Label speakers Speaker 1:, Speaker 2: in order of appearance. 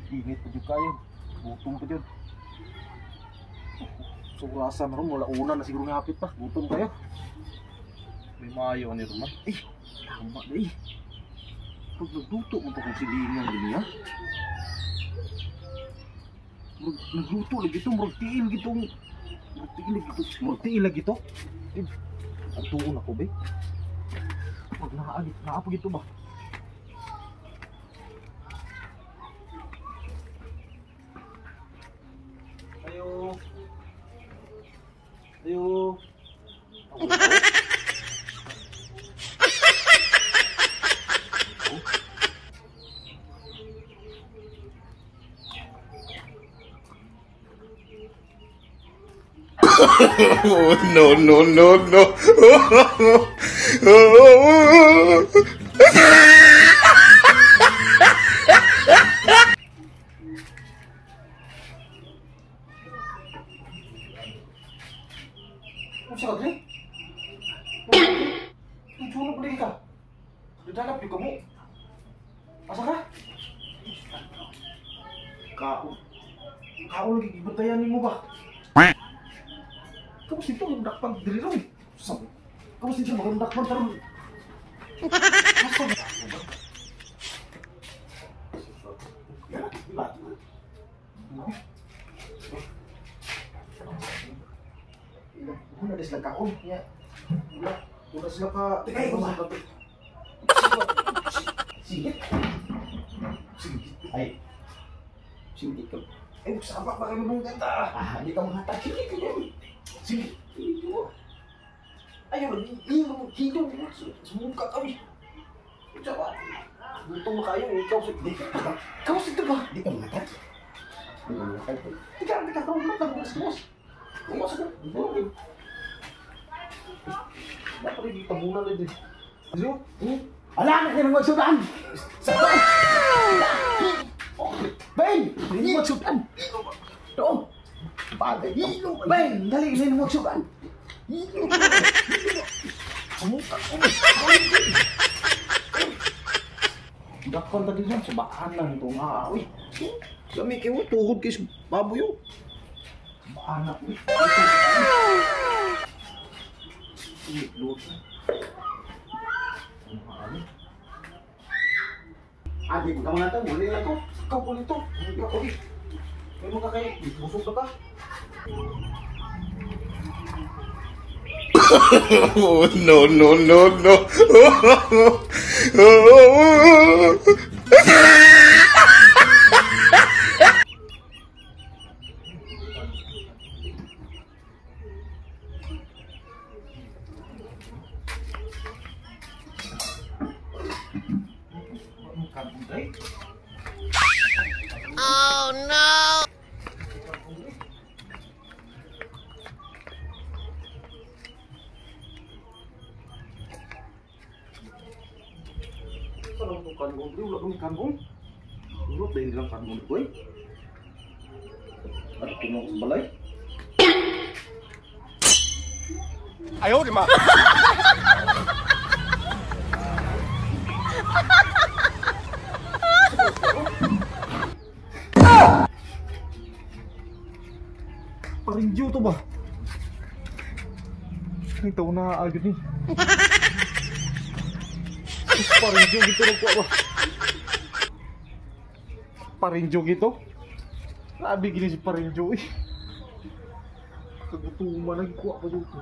Speaker 1: Init pa juga kayo. Gutom pa dyan. So rasa na rin, wala una na siguro ngapit pa. Gutom kayo. May mayo ni Roman. Tama na eh. Pag nagluto mo pa kung silingan din niya. Nagluto lagi ito, muragtiin gito. Muragtiin lagi ito. Ang tuon ako, be. Pag naapag ito ba? Ayo. Ayo.
Speaker 2: No, no, no, no.
Speaker 1: Sa kadri? Tujuan apa lagi kah? Didanap juga kamu. Asa ka? Kau lagi bertayanin mo ba? Kamu situ mendakpan diri lo. Kamu situ mendakpan taruh. Asa ka? Ya, bilang. Una ada sila kaon ya. Una sila ka. Sige. Ay. Sige ka. Sama ba kayo mong ganda? Hindi ka mga tayo. Sige. Ayaw, hilang. Sumuka kami. Jawa. Gutom kayo. Ikaw sito ba? Di ka mga tayo. Tika, kau makan bos. Masuk kan? Dapat lagi tabunan aja. Zul, alah, nak magsudan. Ben, ini magsudan. Tuh, bagay. Ben, dali ini magsudan. Dapat tadi kan sebaan lang ito nga. Uy, kami kayo tuhod kayo baboy yun. Anak ni. Ini lut. Adik kamu ngata boleh lah kau boleh tu. Okey. Memang kakak busuk tu kah?
Speaker 2: No, no, no, no.
Speaker 3: Oh no!
Speaker 1: Kalau tu kangkung, dia ulah dong kangkung. Ulah dari dalam kangkung gue. Ada kena sebelah.
Speaker 2: Ayo, di mana?
Speaker 1: Parinjo to ba? Ay, tahu na agad ni. Parinjo gitu na kuha ba? Parinjo gitu? Grabe gini si Parinjo eh. Kagutuman lagi kuha pa dito.